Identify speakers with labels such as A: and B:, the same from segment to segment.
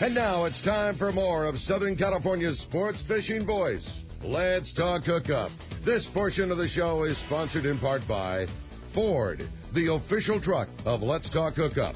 A: And now it's time for more of Southern California's sports fishing voice. Let's talk hookup. This portion of the show is sponsored in part by Ford, the official truck of Let's Talk Hookup.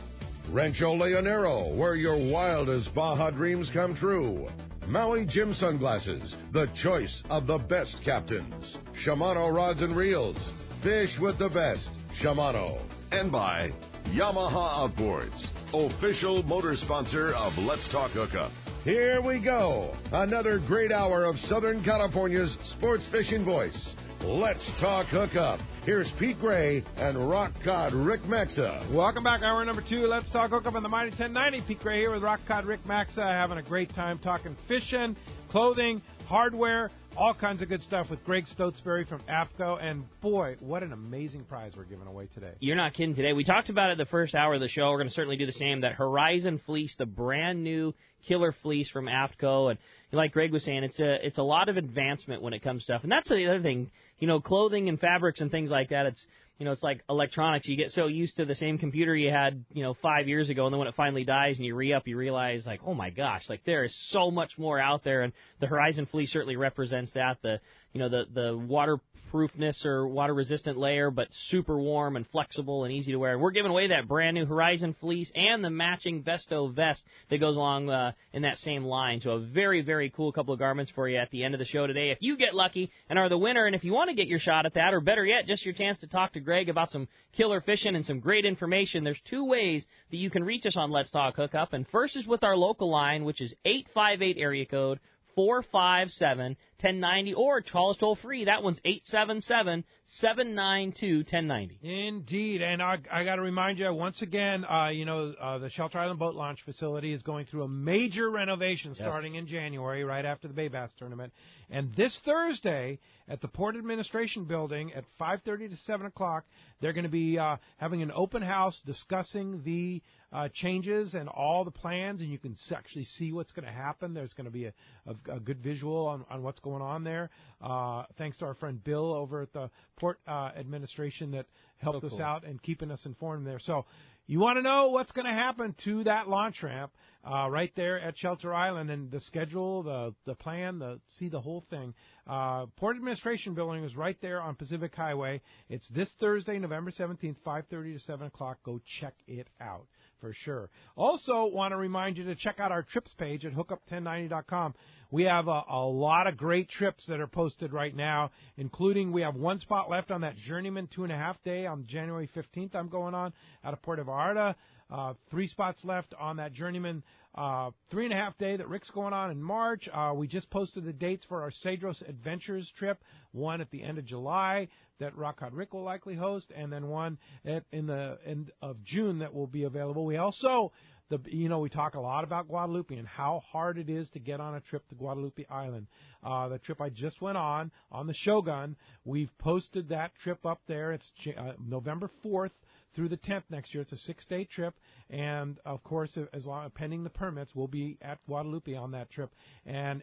A: Rancho Leonero, where your wildest Baja dreams come true. Maui Jim Sunglasses, the choice of the best captains. Shimano Rods and Reels, fish with the best. Shimano. And by Yamaha Outboards, official motor sponsor of Let's Talk Hookup. Here we go. Another great hour of Southern California's sports fishing voice. Let's Talk Hookup. Here's Pete Gray and Rock Cod Rick Maxa.
B: Welcome back, hour number 2. Let's Talk Hookup on the Mighty 1090. Pete Gray here with Rock Cod Rick Maxa, having a great time talking fishing, clothing, hardware, all kinds of good stuff with Greg Stotesbury from Aftco. And, boy, what an amazing prize we're giving away today.
C: You're not kidding today. We talked about it the first hour of the show. We're going to certainly do the same. That Horizon fleece, the brand-new killer fleece from Aftco. And like Greg was saying, it's a lot of advancement when it comes to stuff. And that's the other thing. You know, clothing and fabrics and things like that, it's like electronics. You get so used to the same computer you had, 5 years ago, and then when it finally dies and you re-up, you realize, like, oh, my gosh, like there is so much more out there. And the Horizon fleece certainly represents that. The waterproofness or water-resistant layer, but super warm and flexible and easy to wear. We're giving away that brand-new Horizon fleece and the matching Vesto vest that goes along in that same line. So a very, very cool couple of garments for you at the end of the show today. If you get lucky and are the winner, and if you want to get your shot at that, or better yet, just your chance to talk to Greg about some killer fishing and some great information, there's 2 ways that you can reach us on Let's Talk Hookup. And first is with our local line, which is 858 area code 457-1090, or call us toll-free. That one's 877-792-1090.
B: Indeed, and I got to remind you, once again, the Shelter Island Boat Launch facility is going through a major renovation starting in January, right after the Bay Bass Tournament. And this Thursday at the Port Administration Building at 5:30 to 7 o'clock, they're going to be having an open house discussing the changes and all the plans, and you can actually see what's going to happen. There's going to be a good visual on what's going on there. Thanks to our friend Bill over at the Port Administration that helped us out and keeping us informed there. So you want to know what's going to happen to that launch ramp right there at Shelter Island, and the schedule, the plan, see the whole thing. Port Administration Building is right there on Pacific Highway. It's this Thursday, November 17th, 5:30 to 7 o'clock. Go check it out for sure. Also want to remind you to check out our trips page at hookup1090.com. We have a lot of great trips that are posted right now, including we have 1 spot left on that Journeyman 2.5 day on January 15th I'm going on out of Puerto Vallarta. 3 spots left on that Journeyman 3.5 day that Rick's going on in March. We just posted the dates for our Cedros Adventures trip, one at the end of July that Rock Cod Rick will likely host, and then one in the end of June that will be available. We also, we talk a lot about Guadalupe and how hard it is to get on a trip to Guadalupe Island. The trip I just went on the Shogun, we've posted that trip up there. It's November 4th through the 10th next year. It's a 6-day trip, and of course, as long as pending the permits, we'll be at Guadalupe on that trip. And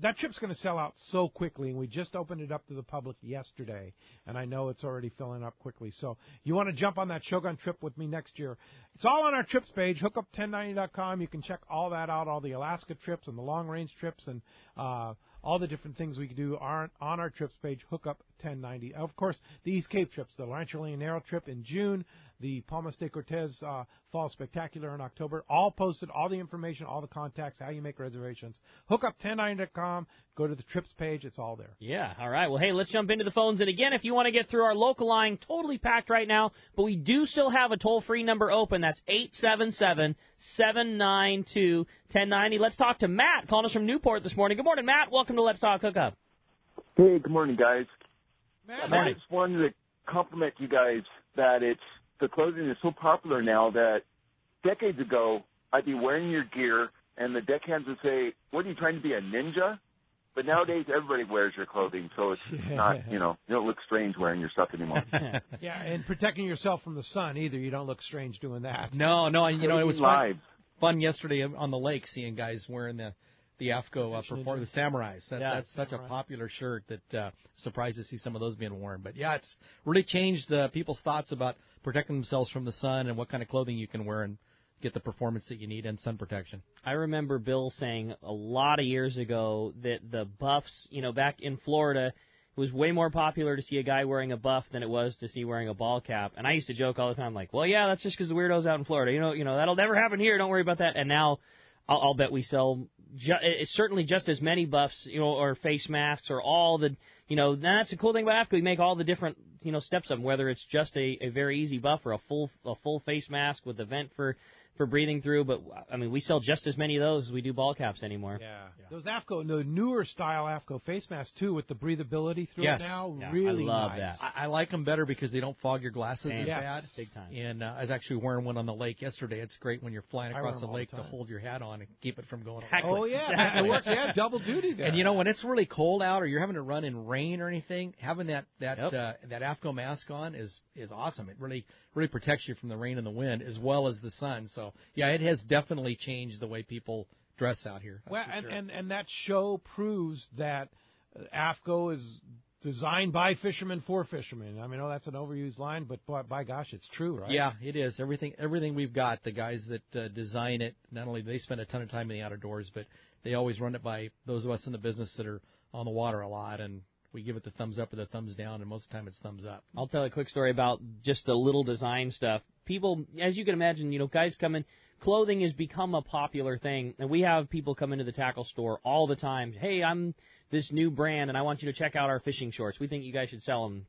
B: that trip's going to sell out so quickly, and we just opened it up to the public yesterday, and I know it's already filling up quickly. So you want to jump on that Shogun trip with me next year. It's all on our trips page, hookup1090.com. You can check all that out, all the Alaska trips and the long-range trips and all the different things we can do are on our trips page, Hookup1090. Of course, the East Cape trips, the Rancho Leonero trip in June, the Palmas de Cortez Fall Spectacular in October, all posted, all the information, all the contacts, how you make reservations. Hookup1090.com. Go to the trips page. It's all there.
C: Yeah, all right. Well, hey, let's jump into the phones. And again, if you want to get through our local line, totally packed right now, but we do still have a toll-free number open. That's 877-792-1090. Let's talk to Matt, calling us from Newport this morning. Good morning, Matt. Welcome to Let's Talk Hookup.
D: Hey, good morning, guys.
B: Matt,
D: I just wanted to compliment you guys that the clothing is so popular now that decades ago I'd be wearing your gear and the deckhands would say, "What are you trying to be, a ninja?" But nowadays everybody wears your clothing, so it's not, you don't look strange wearing your stuff anymore.
B: Yeah, and protecting yourself from the sun either. You don't look strange doing that.
E: No, it was fun yesterday on the lake seeing guys wearing the Aftco the Samurais. That's such a popular shirt that surprised to see some of those being worn. But, yeah, it's really changed people's thoughts about protecting themselves from the sun and what kind of clothing you can wear. And get the performance that you need and sun protection.
C: I remember Bill saying a lot of years ago that the buffs, back in Florida, it was way more popular to see a guy wearing a buff than it was to see wearing a ball cap. And I used to joke all the time, like, well, yeah, that's just because the weirdos out in Florida. That'll never happen here. Don't worry about that. And now I'll bet we sell certainly just as many buffs, or face masks or all the, that's the cool thing about Aftco. We make all the different, steps of them, whether it's just a very easy buff or a full face mask with a vent for breathing through. But, we sell just as many of those as we do ball caps anymore.
B: Yeah. Those Aftco, the newer style Aftco face masks, too, with the breathability through it now, really
C: I love
B: nice.
C: that.
E: I like them better because they don't fog your glasses as bad.
C: Big time.
E: And I was actually wearing one on the lake yesterday. It's great when you're flying across the lake to hold your hat on and keep it from going away.
B: Oh, yeah. It works, double duty there.
E: And, when it's really cold out or you're having to run in rain or anything, having that Aftco mask on is awesome. It really protects you from the rain and the wind as well as the sun. So, yeah, it has definitely changed the way people dress out here.
B: Well, and that show proves that Aftco is designed by fishermen for fishermen. I know that's an overused line, but by gosh, it's true, right?
E: Yeah, it is. Everything we've got, the guys that design it, not only do they spend a ton of time in the outdoors, but they always run it by those of us in the business that are on the water a lot, and we give it the thumbs up or the thumbs down, and most of the time it's thumbs up.
C: I'll tell a quick story about just the little design stuff. People, as you can imagine, guys come in. Clothing has become a popular thing, and we have people come into the tackle store all the time. Hey, I'm this new brand, and I want you to check out our fishing shorts. We think you guys should sell them.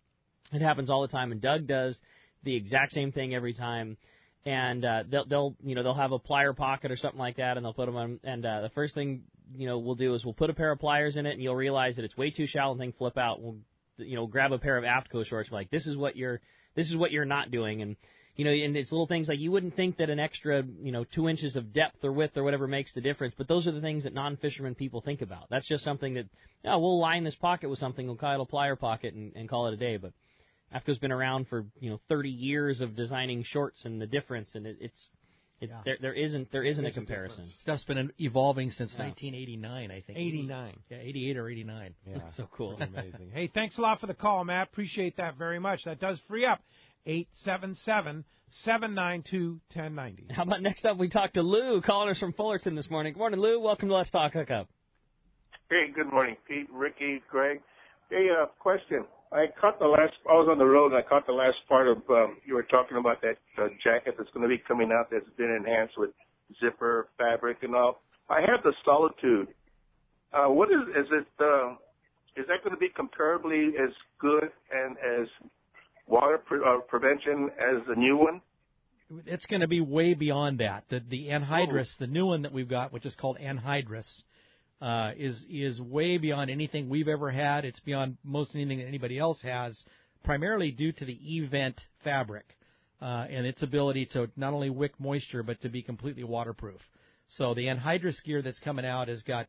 C: It happens all the time, and Doug does the exact same thing every time. And they'll have a plier pocket or something like that, and they'll put them on. And the first thing we'll do is we'll put a pair of pliers in it, and you'll realize that it's way too shallow and thing flip out. We'll grab a pair of Aftco shorts. We're like, this is what you're not doing. And and it's little things like you wouldn't think that an extra 2 inches of depth or width or whatever makes the difference, but those are the things that non-fishermen people think about. That's just something that we'll line this pocket with something, we'll call it a plier pocket and call it a day. But Aftco's been around for 30 years of designing shorts, and the difference, and there isn't a comparison.
E: Stuff's been evolving since 1989, I think.
B: 89.
E: Yeah, 88 or 89.
B: Yeah,
C: that's so cool.
B: Amazing. Hey, thanks a lot for the call, Matt. Appreciate that very much. That does free up 877-792-1090.
C: How about next up we talk to Lou, calling us from Fullerton this morning. Good morning, Lou. Welcome to Let's Talk Hookup.
F: Hey, good morning, Pete, Ricky, Greg. Hey, question. I was on the road and I caught the last part of, you were talking about that jacket that's going to be coming out that's been enhanced with zipper, fabric, and all. I have the Solitude. Is that going to be comparably as good and as water prevention as the new one?
E: It's going to be way beyond that. The anhydrous, the new one that we've got, which is called anhydrous, is way beyond anything we've ever had. It's beyond most anything that anybody else has, primarily due to the E-Vent fabric and its ability to not only wick moisture but to be completely waterproof. So the anhydrous gear that's coming out has got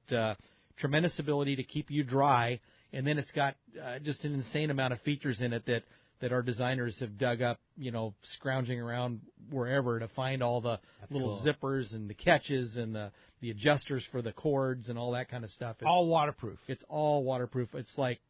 E: tremendous ability to keep you dry, and then it's got just an insane amount of features in it that our designers have dug up, scrounging around wherever to find all the little zippers and the catches and the adjusters for the cords and all that kind of stuff. It's
B: all waterproof.
E: It's all waterproof. It's like,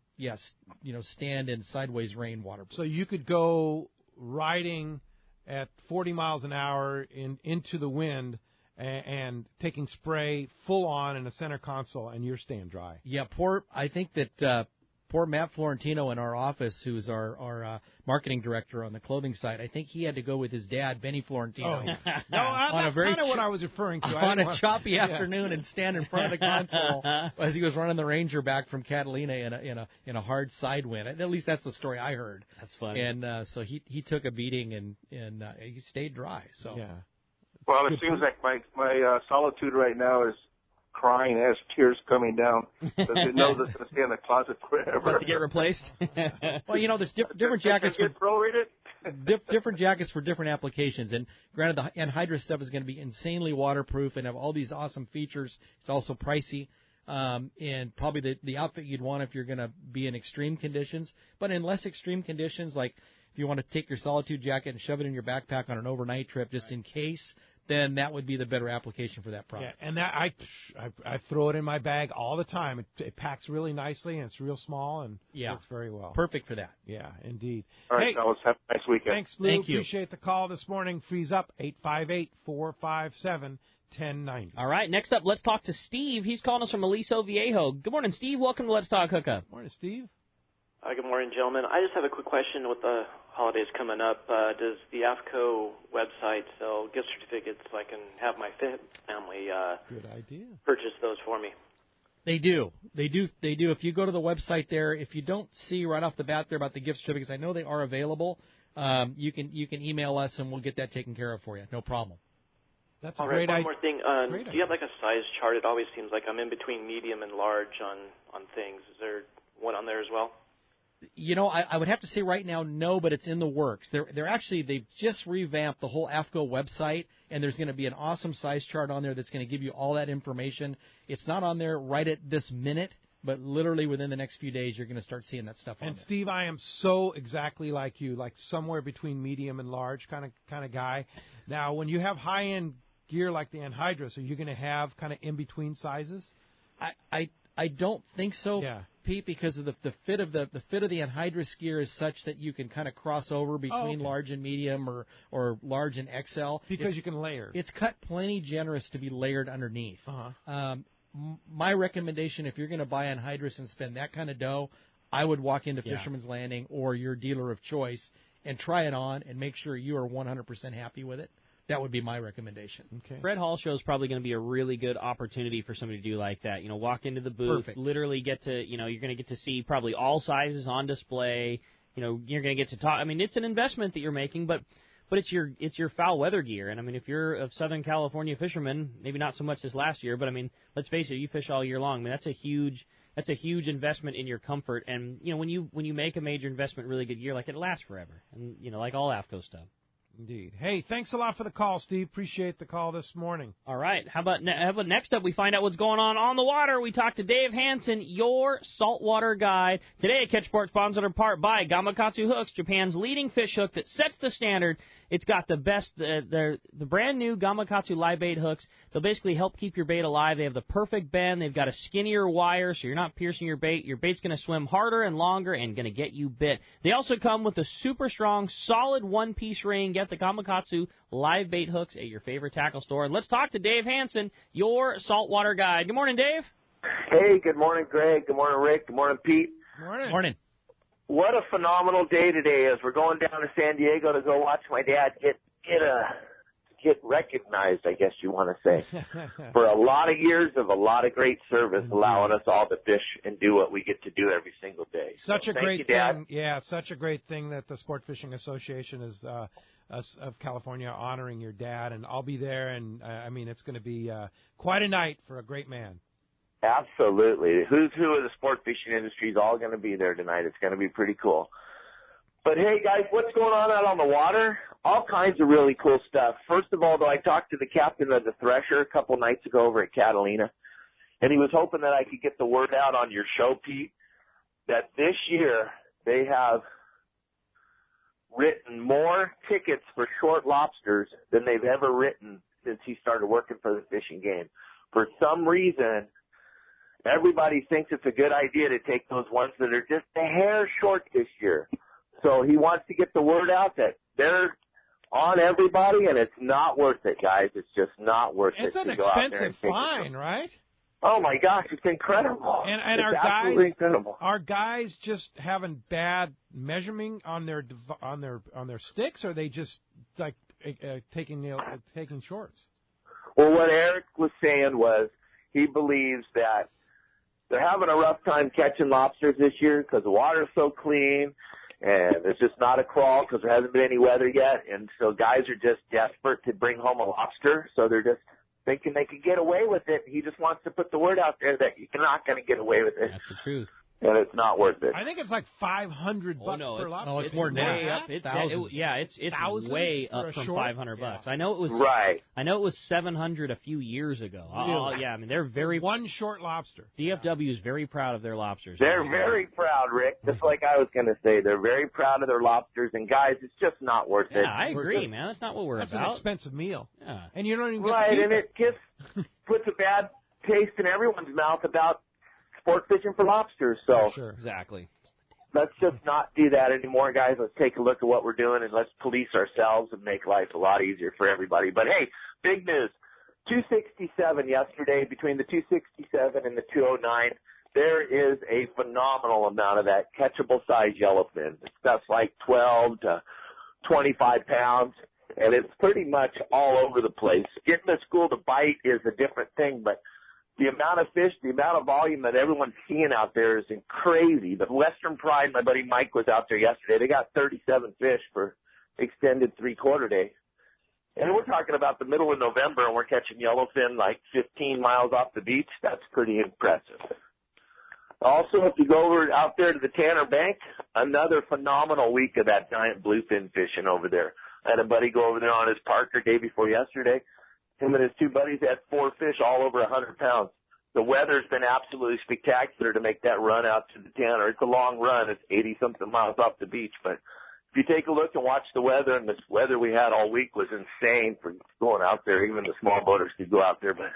E: stand in sideways rain waterproof.
B: So you could go riding at 40 miles an hour into the wind and taking spray full on in a center console, and you're staying dry.
E: Yeah, I think that poor Matt Florentino in our office, who's our marketing director on the clothing side, I think he had to go with his dad, Benny Florentino.
B: Oh. No, that's kind of what I was referring to.
E: On a choppy afternoon and stand in front of the console as he was running the Ranger back from Catalina in a hard side wind. At least that's the story I heard.
C: That's funny.
E: And so he took a beating and he stayed dry. So
B: yeah.
F: Well, it seems like my Solitude right now is crying, has tears coming down, because it knows it's going to stay in the closet forever.
C: About to get replaced?
E: Well, there's different jackets. Different jackets for different applications. And granted, the anhydrous stuff is going to be insanely waterproof and have all these awesome features. It's also pricey. And probably the outfit you'd want if you're going to be in extreme conditions. But in less extreme conditions, like if you want to take your Solitude jacket and shove it in your backpack on an overnight trip just in case, then that would be the better application for that product.
B: Yeah, and that I throw it in my bag all the time. It packs really nicely, and it's real small and works very well.
E: Perfect for that.
B: Yeah, indeed.
F: All right, fellas, have a nice weekend.
B: Thanks, Lou.
E: Thank you.
B: Appreciate the call this morning. Freeze up, 858-457-1090.
C: All right, next up, let's talk to Steve. He's calling us from Aliso Viejo. Good morning, Steve. Welcome to Let's Talk Hookup.
B: Morning, Steve.
G: Good morning, gentlemen. I just have a quick question with the holidays coming up. Does the Aftco website sell gift certificates so I can have my family
B: Good idea.
G: purchase those for me?
E: They do. If you go to the website there, if you don't see right off the bat there about the gift certificates, I know they are available. You can email us and we'll get that taken care of for you. No problem.
B: That's a
G: All
B: great
G: right,
B: idea.
G: one more thing. Do you have like a size chart? It always seems like I'm in between medium and large on things. Is there one on there as well?
E: You know, I would have to say right now no, but it's in the works. They've just revamped the whole Aftco website, and there's going to be an awesome size chart on there that's going to give you all that information. It's not on there right at this minute, but literally within the next few days you're going to start seeing that stuff on
B: And
E: there.
B: Steve, I am so exactly like you, like somewhere between medium and large kind of guy. Now, when you have high-end gear like the anhydrous, are you going to have kind of in-between sizes?
E: I don't think so,
B: Yeah.
E: Pete, because of the fit of the anhydrous gear is such that you can kind of cross over between large and medium or large and XL.
B: Because you can layer.
E: It's cut plenty generous to be layered underneath.
B: Uh-huh.
E: My recommendation, if you're going to buy anhydrous and spend that kind of dough, I would walk into
C: Yeah.
E: Fisherman's Landing or your dealer of choice and try it on and make sure you are 100% happy with it. That would be my recommendation.
B: Okay.
C: Fred Hall Show is probably going to be a really good opportunity for somebody to do like that. You know, walk into the booth,
E: Perfect.
C: literally get to, you know, you're going to get to see probably all sizes on display. You know, you're going to get to talk. I mean, it's an investment that you're making, but it's your foul weather gear. And I mean, if you're a Southern California fisherman, maybe not so much this last year, but I mean, let's face it, you fish all year long. I mean, that's a huge investment in your comfort. And you know, when you make a major investment, really good gear, like it lasts forever. And you know, like all Aftco stuff.
B: Indeed. Hey, thanks a lot for the call, Steve. Appreciate the call this morning.
C: All right. How about next up, we find out what's going on the water. We talk to Dave Hansen, your saltwater guide. Today, Catch Sport sponsored in part by Gamakatsu Hooks, Japan's leading fish hook that sets the standard. It's got the best, the brand new Gamakatsu live bait hooks. They'll basically help keep your bait alive. They have the perfect bend. They've got a skinnier wire, so you're not piercing your bait. Your bait's going to swim harder and longer and going to get you bit. They also come with a super strong, solid one-piece ring. Get the Gamakatsu live bait hooks at your favorite tackle store. And let's talk to Dave Hansen, your saltwater guide. Good morning, Dave.
H: Hey, good morning, Greg. Good morning, Rick. Good morning, Pete.
B: Morning.
E: Morning.
H: What a phenomenal day today as we're going down to San Diego to go watch my dad get recognized, I guess you want to say, for a lot of years of a lot of great service, allowing us all to fish and do what we get to do every single day.
B: Such a
H: thank
B: great
H: you, Dad.
B: thing. Yeah, such a great thing that the Sport Fishing Association is of California honoring your dad, and I'll be there, and I mean, it's going to be quite a night for a great man.
H: Absolutely. Who's who of the sport fishing industry is all going to be there tonight. It's going to be pretty cool. But, hey, guys, what's going on out on the water? All kinds of really cool stuff. First of all, though, I talked to the captain of the Thresher a couple nights ago over at Catalina, and he was hoping that I could get the word out on your show, Pete, that this year they have written more tickets for short lobsters than they've ever written since he started working for the fishing game. For some reason, everybody thinks it's a good idea to take those ones that are just a hair short this year. So he wants to get the word out that they're on everybody, and it's not worth it, guys. It's just not worth
B: It's
H: it.
B: an
H: to go out there
B: expensive
H: and take
B: fine, right?
H: Oh my gosh, it's incredible.
B: And
H: it's absolutely incredible.
B: Are guys just having bad measuring on their sticks, or are they just like taking shorts?
H: Well, what Eric was saying was he believes that they're having a rough time catching lobsters this year because the water's so clean, and it's just not a crawl because there hasn't been any weather yet, and so guys are just desperate to bring home a lobster, so they're just thinking they can get away with it. He just wants to put the word out there that you're not going to get away with it.
C: That's the truth.
H: and it's not worth it.
B: I think it's like $500 per lobster.
E: No, it's more than that.
C: It's
B: Thousands
C: way
B: for
C: up
B: a
C: from
B: short?
C: $500.
B: Yeah.
C: I know it was
H: Right.
C: I know it was $700 a few years ago.
B: Really?
C: Yeah, I mean they're very
B: one short lobster.
C: DFW is very proud of their lobsters.
H: They're very proud, Rick. Just like I was going to say, they're very proud of their lobsters. And guys, it's just not worth it.
C: Yeah, I agree, man. That's not what we're
B: That's
C: about.
B: an expensive meal.
C: Yeah.
B: And you don't even get
H: Right,
B: to keep
H: and it just puts a bad taste in everyone's mouth about sport fishing for lobsters. So
B: Sure.
C: Exactly.
H: let's just not do that anymore, guys. Let's take a look at what we're doing and let's police ourselves and make life a lot easier for everybody. But hey, big news. 267 yesterday, between the 267 and the 209, there is a phenomenal amount of that catchable size yellowfin. Stuff's like 12 to 25 pounds, and it's pretty much all over the place. Getting the school to bite is a different thing, but the amount of fish, the amount of volume that everyone's seeing out there is crazy. The Western Pride, my buddy Mike was out there yesterday. They got 37 fish for extended three-quarter day. And we're talking about the middle of November, and we're catching yellowfin like 15 miles off the beach. That's pretty impressive. Also, if you go over out there to the Tanner Bank, another phenomenal week of that giant bluefin fishing over there. I had a buddy go over there on his Parker day before yesterday. Him and his two buddies had 4 fish all over 100 pounds. The weather's been absolutely spectacular to make that run out to the Tanner. It's a long run. It's 80-something miles off the beach, but if you take a look and watch the weather, and the weather we had all week was insane for going out there. Even the small boaters could go out there, but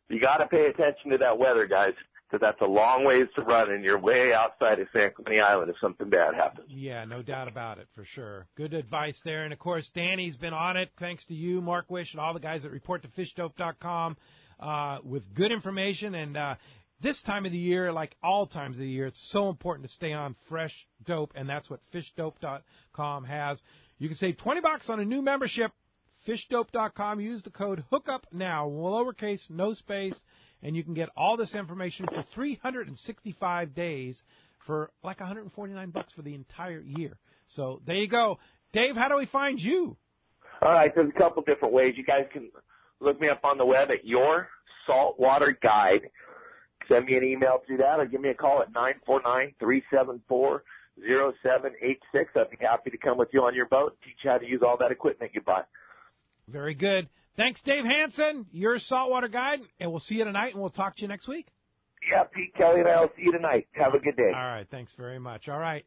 H: you got to pay attention to that weather, guys, because that's a long ways to run, and you're way outside of San Clemente Island if something bad happens.
B: Yeah, no doubt about it, for sure. Good advice there. And, of course, Danny's been on it, thanks to you, Mark Wish, and all the guys that report to fishdope.com with good information. And this time of the year, like all times of the year, it's so important to stay on fresh dope, and that's what fishdope.com has. You can save $20 on a new membership. Fishdope.com. Use the code Hookup now, lowercase, no space, and you can get all this information for 365 days for like $149 for the entire year. So there you go. Dave, how do we find you?
H: All right, there's a couple different ways. You guys can look me up on the web at Your Saltwater Guide. Send me an email through that or give me a call at 949-374-0786. I'd be happy to come with you on your boat and teach you how to use all that equipment you bought.
B: Very good. Thanks, Dave Hansen, your Saltwater Guide, and we'll see you tonight, and we'll talk to you next week.
H: Yeah, Pete, Kelly, and I will see you tonight. Have a good day.
B: All right, thanks very much. All right,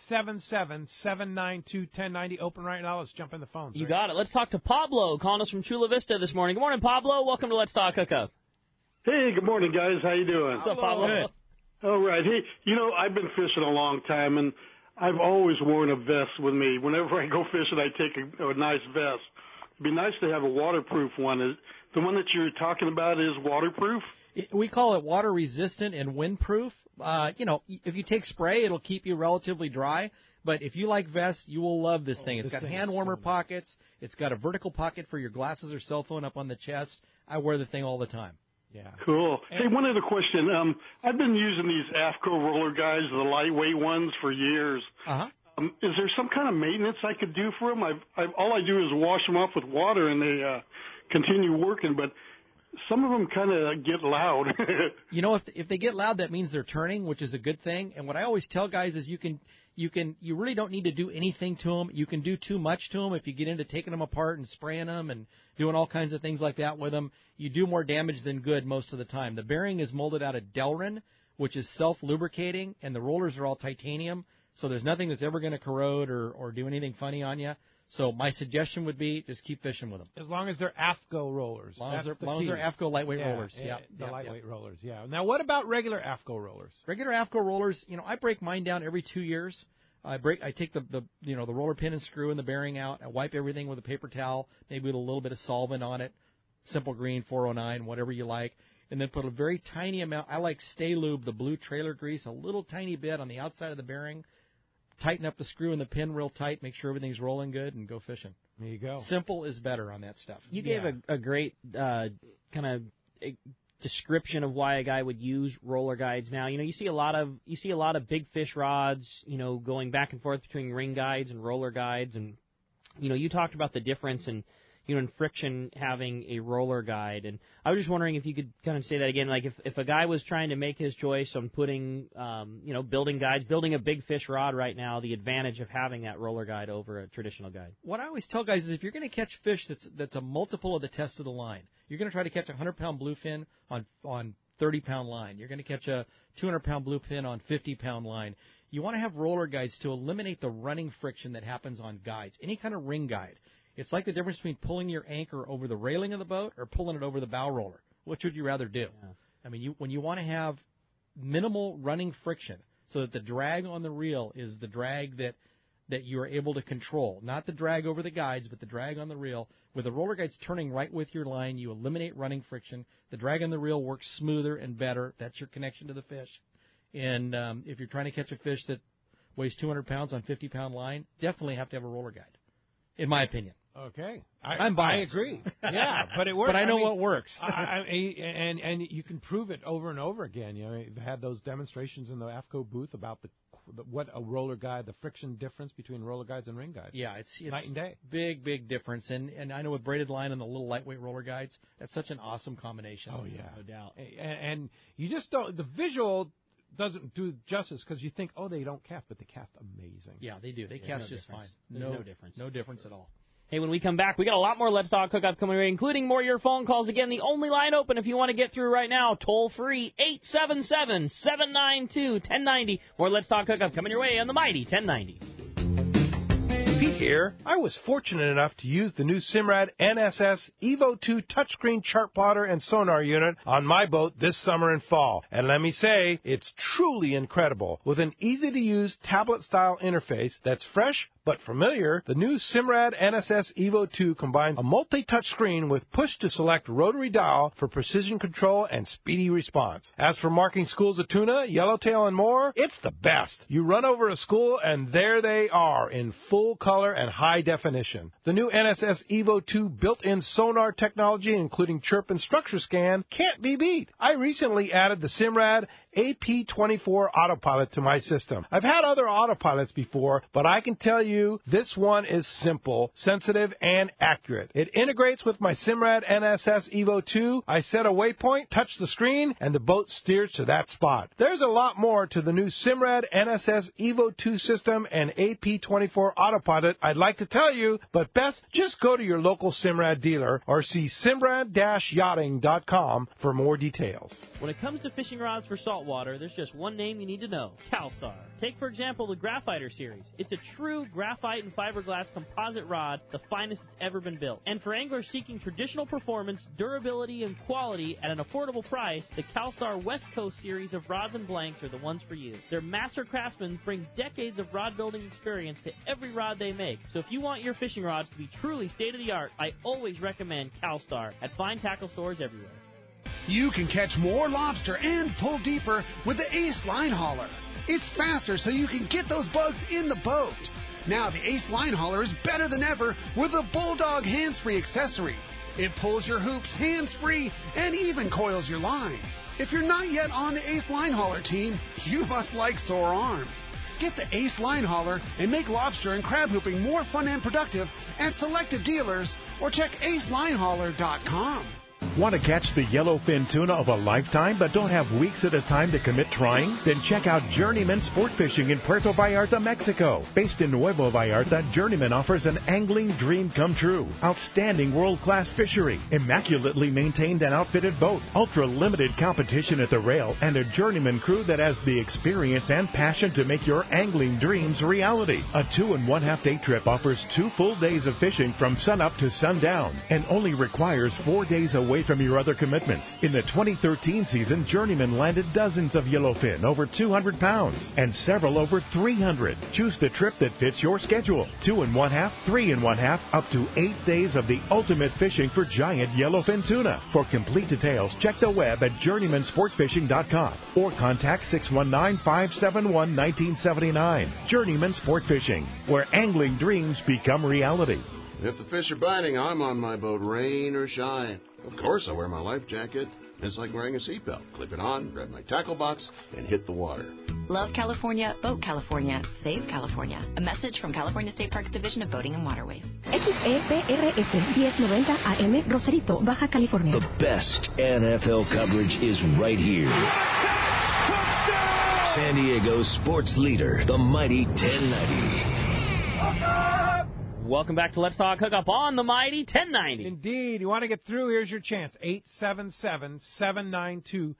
B: 877-792-1090, open right now. Let's jump in the phones.
C: You got it. Let's talk to Pablo, calling us from Chula Vista this morning. Good morning, Pablo. Welcome to Let's Talk Hookup.
I: Hey, good morning, guys. How you doing?
C: What's up, Pablo?
I: Hey. All right. Hey, I've been fishing a long time, and I've always worn a vest with me. Whenever I go fishing, I take a nice vest. It'd be nice to have a waterproof one. The one that you're talking about is waterproof?
E: We call it water resistant and windproof. If you take spray, it'll keep you relatively dry. But if you like vests, you will love this thing. It's got hand warmer pockets. It's got a vertical pocket for your glasses or cell phone up on the chest. I wear the thing all the time.
B: Yeah.
I: Cool. Hey, one other question. I've been using these Aftco roller guides, the lightweight ones, for years.
E: Uh-huh.
I: Is there some kind of maintenance I could do for them? All I do is wash them off with water, and they continue working. But some of them kind of get loud.
E: If they get loud, that means they're turning, which is a good thing. And what I always tell guys is you really don't need to do anything to them. You can do too much to them if you get into taking them apart and spraying them and doing all kinds of things like that with them. You do more damage than good most of the time. The bearing is molded out of Delrin, which is self-lubricating, and the rollers are all titanium. So there's nothing that's ever going to corrode or do anything funny on you. So my suggestion would be just keep fishing with them.
B: As long as they're Aftco rollers.
E: As long as they're Aftco lightweight rollers. Yeah,
B: the lightweight rollers, yeah. Now, what about regular Aftco rollers?
E: Regular Aftco rollers, I break mine down every 2 years. I take the roller pin and screw and the bearing out. I wipe everything with a paper towel, maybe with a little bit of solvent on it, Simple Green, 409, whatever you like, and then put a very tiny amount. I like Stay Lube, the blue trailer grease, a little tiny bit on the outside of the bearing. Tighten up the screw and the pin real tight, make sure everything's rolling good, and go fishing.
B: There you go.
E: Simple is better on that stuff.
C: You gave a great kind of description of why a guy would use roller guides now. You see a lot of big fish rods, going back and forth between ring guides and roller guides, and you talked about the difference, and in friction having a roller guide. And I was just wondering if you could kind of say that again, like if a guy was trying to make his choice on putting, building guides, building a big fish rod right now, the advantage of having that roller guide over a traditional guide.
E: What I always tell guys is if you're going to catch fish that's a multiple of the test of the line, you're going to try to catch a 100-pound bluefin on 30-pound line. You're going to catch a 200-pound bluefin on 50-pound line. You want to have roller guides to eliminate the running friction that happens on guides. Any kind of ring guide. It's like the difference between pulling your anchor over the railing of the boat or pulling it over the bow roller. Which would you rather do? Yeah. I mean, when you want to have minimal running friction so that the drag on the reel is the drag that you are able to control, not the drag over the guides, but the drag on the reel. With the roller guides turning right with your line, you eliminate running friction. The drag on the reel works smoother and better. That's your connection to the fish. And if you're trying to catch a fish that weighs 200 pounds on 50-pound line, definitely have to have a roller guide, in my opinion.
B: Okay.
E: I'm biased.
B: I agree. Yeah, but it works.
E: But I know what works.
B: And you can prove it over and over again. You've had those demonstrations in the Aftco booth about what a roller guide, the friction difference between roller guides and ring guides.
E: Yeah, it's
B: night and day.
E: Big difference. And I know with braided line and the little lightweight roller guides, that's such an awesome combination.
B: Oh, yeah.
E: No doubt.
B: And you just don't, the visual doesn't do justice because you think, they don't cast, but they cast amazing.
E: Yeah, they do. They cast just fine.
C: No difference.
E: No difference at all.
C: Hey, when we come back, we got a lot more Let's Talk Hookup coming away, including more of your phone calls. Again, the only line open if you want to get through right now, toll free, 877-792-1090. More Let's Talk Hookup coming your way on the mighty 1090.
B: Pete here. I was fortunate enough to use the new Simrad NSS Evo 2 touchscreen chart plotter and sonar unit on my boat this summer and fall. And let me say, it's truly incredible. With an easy-to-use tablet-style interface that's fresh but familiar, the new Simrad NSS Evo 2 combines a multi-touch screen with push-to-select rotary dial for precision control and speedy response. As for marking schools of tuna, yellowtail, and more, it's the best. You run over a school, and there they are in full color and high definition. The new NSS Evo 2 built-in sonar technology, including chirp and structure scan, can't be beat. I recently added the Simrad AP24 autopilot to my system. I've had other autopilots before, but I can tell you this one is simple, sensitive, and accurate. It integrates with my Simrad NSS Evo 2. I set a waypoint, touch the screen, and the boat steers to that spot. There's a lot more to the new Simrad NSS Evo 2 system and AP24 autopilot I'd like to tell you, but best just go to your local Simrad dealer or see simrad-yachting.com for more details.
C: When it comes to fishing rods for saltwater, there's just one name you need to know, CalStar. Take, for example, the Graphiter series. It's a true graphite and fiberglass composite rod, the finest it's ever been built. And for anglers seeking traditional performance, durability, and quality at an affordable price, the CalStar West Coast series of rods and blanks are the ones for you. Their master craftsmen bring decades of rod building experience to every rod they make. So if you want your fishing rods to be truly state-of-the-art, I always recommend CalStar at fine tackle stores everywhere.
J: You can catch more lobster and pull deeper with the Ace Line Hauler. It's faster so you can get those bugs in the boat. Now the Ace Line Hauler is better than ever with a Bulldog hands-free accessory. It pulls your hoops hands-free and even coils your line. If you're not yet on the Ace Line Hauler team, you must like sore arms. Get the Ace Line Hauler and make lobster and crab hooping more fun and productive at selected dealers or check acelinehauler.com.
K: Want to catch the yellowfin tuna of a lifetime but don't have weeks at a time to commit trying? Then check out Journeyman Sport Fishing in Puerto Vallarta, Mexico. Based in Nuevo Vallarta, Journeyman offers an angling dream come true. Outstanding world-class fishery, immaculately maintained and outfitted boat, ultra-limited competition at the rail, and a Journeyman crew that has the experience and passion to make your angling dreams reality. A 2.5-day trip offers 2 full days of fishing from sunup to sundown and only requires 4 days away from your other commitments. In the 2013 season, Journeyman landed dozens of yellowfin over 200 pounds and several over 300. Choose the trip that fits your schedule. 2.5, 3.5, up to 8 days of the ultimate fishing for giant yellowfin tuna. For complete details, check the web at journeymansportfishing.com or contact 619-571-1979. Journeyman Sport Fishing, where angling dreams become reality.
L: If the fish are biting, I'm on my boat, rain or shine. Of course I wear my life jacket. It's like wearing a seatbelt. Clip it on, grab my tackle box, and hit the water.
M: Love California, Boat California, Save California. A message from California State Parks Division of Boating and Waterways.
N: XEPRS 1090 AM Rosarito, Baja California.
O: The best NFL coverage is right here. San Diego's sports leader, the mighty 1090.
C: Welcome back to Let's Talk Hookup on the mighty 1090.
B: Indeed. You want to get through, here's your chance. 877-792-1090.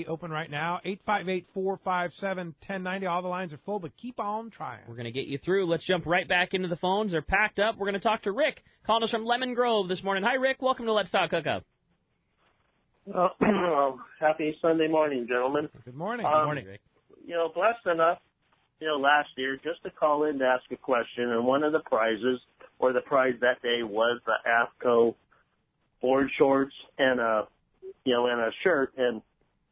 B: Open right now. 858-457-1090. All the lines are full, but keep on trying.
C: We're going to get you through. Let's jump right back into the phones. They're packed up. We're going to talk to Rick, calling us from Lemon Grove this morning. Hi, Rick. Welcome to Let's Talk Hookup.
P: Happy Sunday morning, gentlemen.
B: Good morning.
P: Good morning, Rick. Blessed enough, last year just to call in to ask a question, and one of the prizes, or the prize that day, was the Aftco board shorts and a shirt. And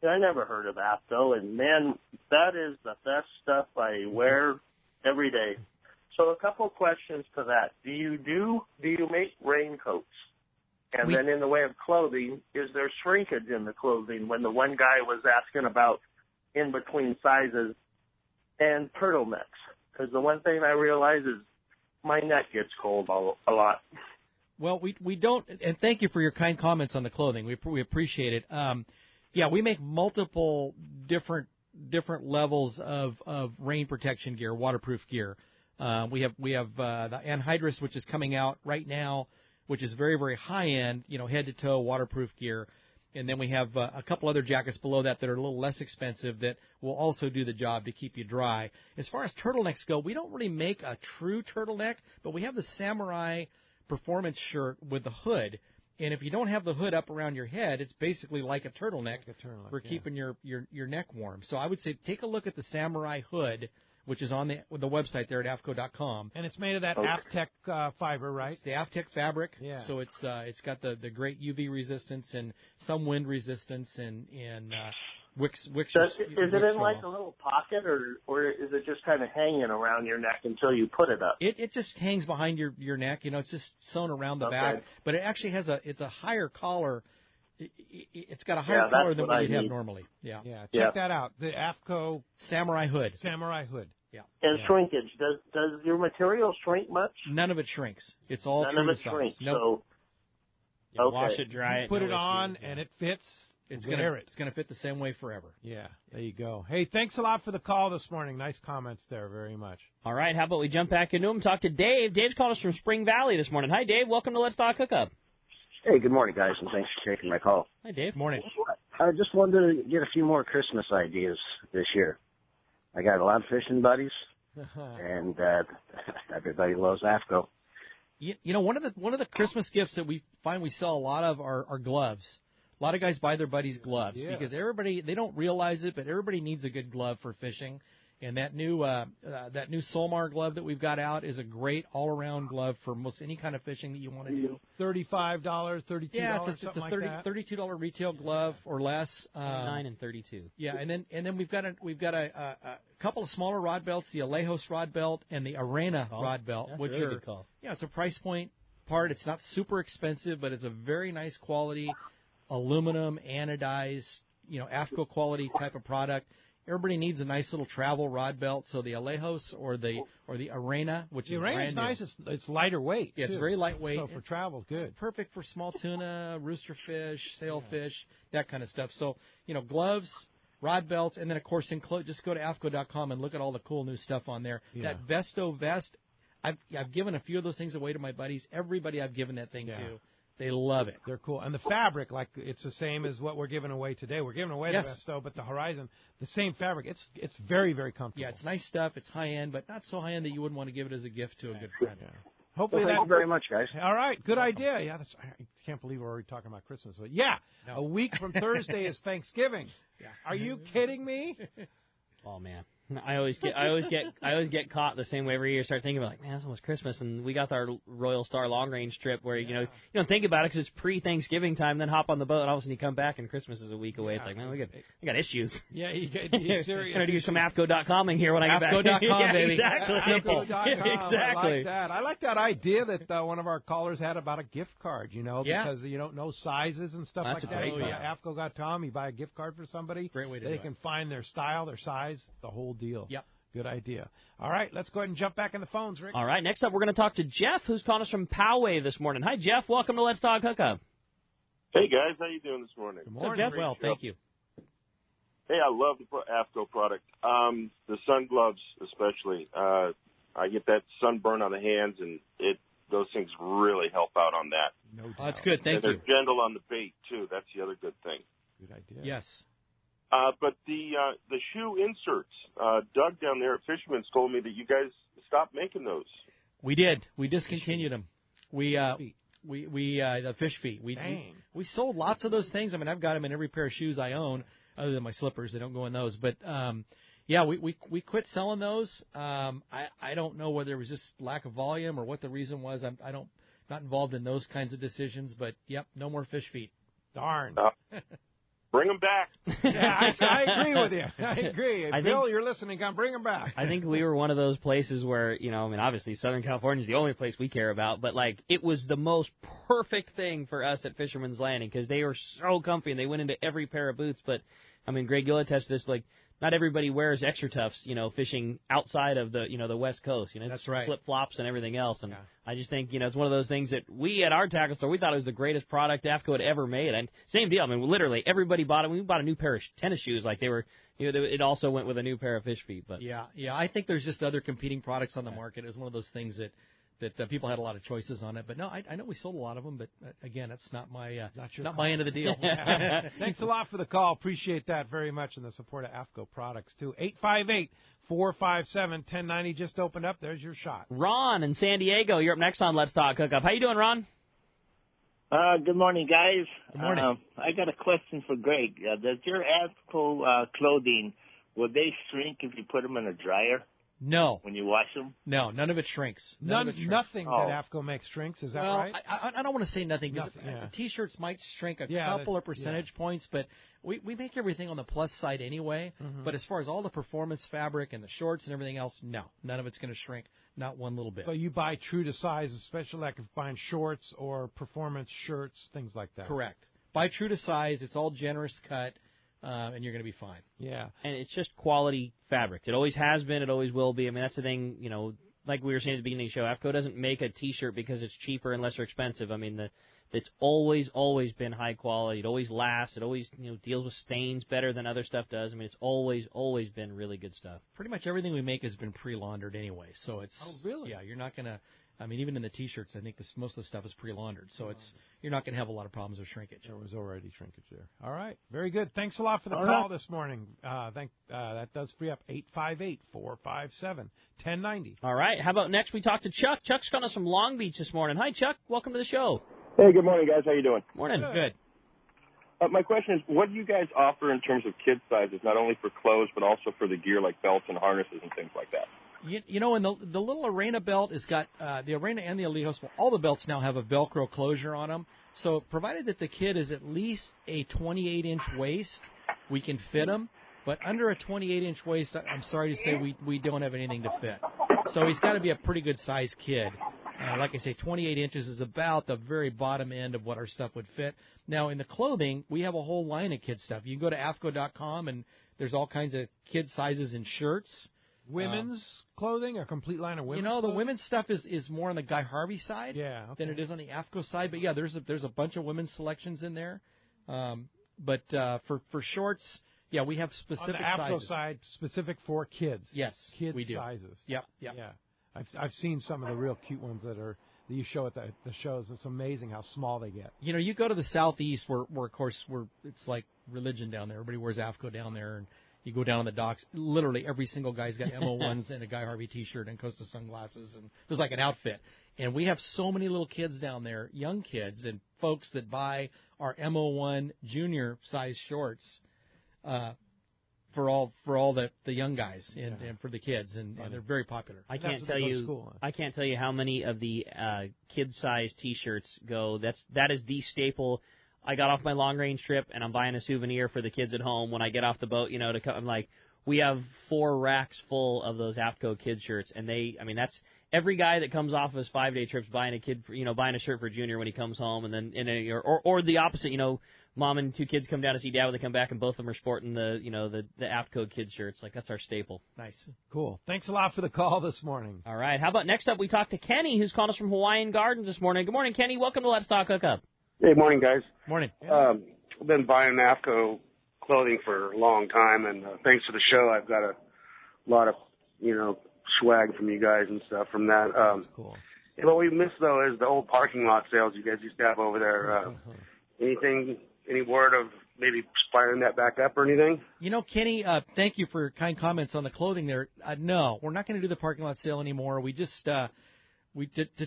P: I never heard of Aftco, and man, that is the best stuff I wear every day. So a couple questions to that. Do you make raincoats? And then in the way of clothing, is there shrinkage in the clothing? When the one guy was asking about in between sizes and turtlenecks, because the one thing I realize is my neck gets cold a lot.
E: Well, we don't, and thank you for your kind comments on the clothing. We appreciate it. We make multiple different levels of rain protection gear, waterproof gear. We have the anhydrous, which is coming out right now, which is very, very high end, head to toe waterproof gear. And then we have a couple other jackets below that are a little less expensive that will also do the job to keep you dry. As far as turtlenecks go, we don't really make a true turtleneck, but we have the Samurai performance shirt with the hood. And if you don't have the hood up around your head, it's basically like a turtleneck, for keeping your neck warm. So I would say take a look at the Samurai hood, which is on the website there at Aftco.com.
B: And it's made of that Aftec fiber, right?
E: It's the Aftec fabric.
B: Yeah.
E: So it's got the great UV resistance and some wind resistance and wicks.
P: Is it in like a little pocket, or is it just kind of hanging around your neck until you put it up?
E: It just hangs behind your neck. It's just sewn around the back. But it actually has a higher collar. It's got a higher collar than what you'd have normally. Yeah.
B: Check that out. The Aftco
E: Samurai hood. Yeah.
P: And shrinkage. Does your material shrink much?
E: None of it shrinks. It's all
P: None
E: true
P: of it
E: to size.
P: shrinks.
E: Nope.
P: So
C: wash it, dry it.
B: Put it on, and it fits.
E: It's gonna fit the same way forever.
B: Yeah. There you go. Hey, thanks a lot for the call this morning. Nice comments there. Very much.
C: All right. How about we jump back into them? Talk to Dave. Dave's calling us from Spring Valley this morning. Hi, Dave. Welcome to Let's Talk Hookup.
Q: Hey, good morning, guys, and thanks for taking my call.
C: Hi, Dave.
E: Morning.
Q: I just wanted to get a few more Christmas ideas this year. I got a lot of fishing buddies, and everybody loves Aftco.
E: One of the Christmas gifts that we find we sell a lot of are gloves. A lot of guys buy their buddies gloves because they don't realize it, but everybody needs a good glove for fishing. And that new Solmar glove that we've got out is a great all-around glove for most any kind of fishing that you want to do.
B: $35, $32,
E: yeah, it's a $32 retail glove or less.
C: $29 and $32.
E: Yeah, and then we've got a couple of smaller rod belts, the Alejos rod belt and the Arena rod belt,
C: That's
E: which
C: a really good call.
E: It's a price point part. It's not super expensive, but it's a very nice quality aluminum anodized, Aftco quality type of product. Everybody needs a nice little travel rod belt, so the Alejos or the Arena, which is brand new.
B: Nice. It's lighter weight.
E: Yeah, it's very lightweight.
B: So for travel, good.
E: Perfect for small tuna, roosterfish, sailfish, that kind of stuff. So, gloves, rod belts, and then, of course, just go to Aftco.com and look at all the cool new stuff on there. Yeah. That Vesto vest, I've given a few of those things away to my buddies. Everybody I've given that thing to. They love it.
B: They're cool. And the fabric, it's the same as what we're giving away today. We're giving away the Vesto, but the Horizon, the same fabric. It's very, very comfortable.
E: Yeah, it's nice stuff. It's high-end, but not so high-end that you wouldn't want to give it as a gift to a good friend.
B: Yeah. Hopefully
Q: thank you very much, guys.
B: All right, good idea. Yeah, I can't believe we're already talking about Christmas. But a week from Thursday is Thanksgiving. Yeah. Are you kidding me?
C: Oh, man. I always get caught the same way every year. Start thinking about like, man, it's almost Christmas, and we got our Royal Star long range trip where you don't think about it because it's pre-Thanksgiving time. Then hop on the boat, and all of a sudden you come back, and Christmas is a week away. It's like, man, I got issues.
B: Yeah, you serious.
C: I'm gonna do some Aftco.com here when I get back.
E: Aftco.com, baby.
C: Exactly.
E: Simple.
C: Exactly.
B: I like that idea that one of our callers had about a gift card. Because you don't know sizes and stuff
C: That's
B: like
C: a
B: that.
C: great
B: Aftco.com, you buy a gift card for somebody.
E: Great way to do
B: They can find their style, their size, the whole deal.
E: Yep.
B: Good idea. All right, let's go ahead and jump back in the phones, Rick.
C: All right, next up we're going to talk to Jeff, who's calling us from Poway this morning. Hi, Jeff. Welcome to Let's Talk Hookup.
R: Hey, guys. How you doing this morning?
B: Good morning.
C: Jeff?
E: Well, thank you.
R: Hey, I love the Aftco product. The sun gloves especially. I get that sunburn on the hands, and those things really help out on that.
B: No doubt.
E: That's good. Thank you.
R: And they're gentle on the bait, too. That's the other good thing.
B: Good idea.
E: Yes.
R: But the shoe inserts, Doug down there at Fisherman's told me that you guys stopped making those.
E: We did. We discontinued them. The fish feet. We sold lots of those things. I mean, I've got them in every pair of shoes I own, other than my slippers. They don't go in those. But we quit selling those. I don't know whether it was just lack of volume or what the reason was. I'm not involved in those kinds of decisions. But yep, no more fish feet.
B: Darn.
R: Bring them back.
B: Yeah, I agree with you. I agree. Bill, you're listening. Bring them back.
C: I think we were one of those places where, obviously Southern California is the only place we care about, but, it was the most perfect thing for us at Fisherman's Landing because they were so comfy and they went into every pair of boots. But, Greg, you'll attest to this, not everybody wears Extra Toughs, fishing outside of the West Coast.
E: That's right.
C: Flip-flops and everything else. And I just think, it's one of those things that we at our tackle store, we thought it was the greatest product Aftco had ever made. And same deal. Literally, everybody bought it. We bought a new pair of tennis shoes. They were, it also went with a new pair of fish feet. But
E: Yeah. I think there's just other competing products on the market. It was one of those things that people had a lot of choices on it. But no, I know we sold a lot of them, but again, it's not my my end of the deal.
B: Thanks a lot for the call. Appreciate that very much, and the support of Aftco products too. 858-457-1090 just opened up. There's your shot.
C: Ron in San Diego, you're up next on Let's Talk Hookup. How you doing, Ron?
S: Good morning, guys.
E: Good morning.
S: I got a question for Greg. Does your Aftco clothing, will they shrink if you put them in a dryer?
E: No.
S: When you wash them?
E: No, none of it shrinks.
B: Nothing that Aftco makes shrinks. Is that right?
E: I don't want to say nothing. T-shirts might shrink a couple of percentage points, but we make everything on the plus side anyway. Mm-hmm. But as far as all the performance fabric and the shorts and everything else, no, none of it's going to shrink. Not one little bit.
B: So you buy true to size, especially like if buying shorts or performance shirts, things like that.
E: Correct. Buy true to size. It's all generous cut. And you're going to be fine.
B: Yeah.
C: And it's just quality fabric. It always has been. It always will be. That's the thing, like we were saying at the beginning of the show, Aftco doesn't make a T-shirt because it's cheaper and less expensive. It's always been high quality. It always lasts. It always, deals with stains better than other stuff does. It's always been really good stuff.
E: Pretty much everything we make has been pre-laundered anyway. So it's...
B: Oh, really?
E: Yeah, you're not going to... even in the T-shirts, I think most of the stuff is pre-laundered, so you're not going to have a lot of problems with shrinkage.
B: There was already shrinkage there. All right, very good. Thanks a lot for the call this morning. That does free up 858-457-1090.
C: All right, how about next we talk to Chuck. Chuck's calling us from Long Beach this morning. Hi, Chuck. Welcome to the show.
T: Hey, good morning, guys. How you doing?
C: Morning.
E: Good.
T: My question is, what do you guys offer in terms of kid sizes, not only for clothes but also for the gear like belts and harnesses and things like that?
E: And the little Arena belt has got the Arena and the Alijos. Well, all the belts now have a Velcro closure on them. So provided that the kid is at least a 28-inch waist, we can fit them. But under a 28-inch waist, I'm sorry to say we don't have anything to fit. So he's got to be a pretty good sized kid. Like I say, 28 inches is about the very bottom end of what our stuff would fit. Now, in the clothing, we have a whole line of kid stuff. You can go to Aftco.com, and there's all kinds of kid sizes in shirts.
B: Women's clothing, a complete line of women's
E: the
B: clothing?
E: women's stuff is more on the Guy Harvey side than it is on the Aftco side. But, yeah, there's a bunch of women's selections in there. But for shorts, yeah, we have specific sizes.
B: On the Aftco side, specific for kids.
E: Yes,
B: kids
E: we do.
B: Sizes.
E: Yep.
B: Yeah. I've seen some of the real cute ones that you show at the shows. It's amazing how small they get.
E: You go to the southeast where of course it's like religion down there. Everybody wears Aftco down there, and you go down on the docks. Literally every single guy's got MO1s and a Guy Harvey T-shirt and Costa sunglasses, and there's like an outfit. And we have so many little kids down there, young kids and folks that buy our MO1 junior size shorts for all the young guys and for the kids, and they're very popular.
C: I can't tell you how many of the kid-size T-shirts go. That is the staple. I got off my long-range trip, and I'm buying a souvenir for the kids at home when I get off the boat. To come. I'm like, we have 4 racks full of those Aftco kid shirts, and that's every guy that comes off of his 5-day trips buying a shirt for Junior when he comes home, and then or the opposite. Mom and 2 kids come down to see Dad when they come back, and both of them are sporting the Aftco kid shirts. Like, that's our staple.
E: Nice.
B: Cool. Thanks a lot for the call this morning.
C: All right. How about next up we talk to Kenny, who's calling us from Hawaiian Gardens this morning. Good morning, Kenny. Welcome to Let's Talk Hookup.
U: Hey, morning, guys.
E: Morning.
U: I've been buying Aftco clothing for a long time, and thanks to the show, I've got a lot of, swag from you guys and stuff from that.
B: That's cool.
U: What we miss, though, is the old parking lot sales you guys used to have over there. Any word of maybe firing that back up or anything?
E: Kenny, thank you for your kind comments on the clothing there. No, we're not going to do the parking lot sale anymore. We just, to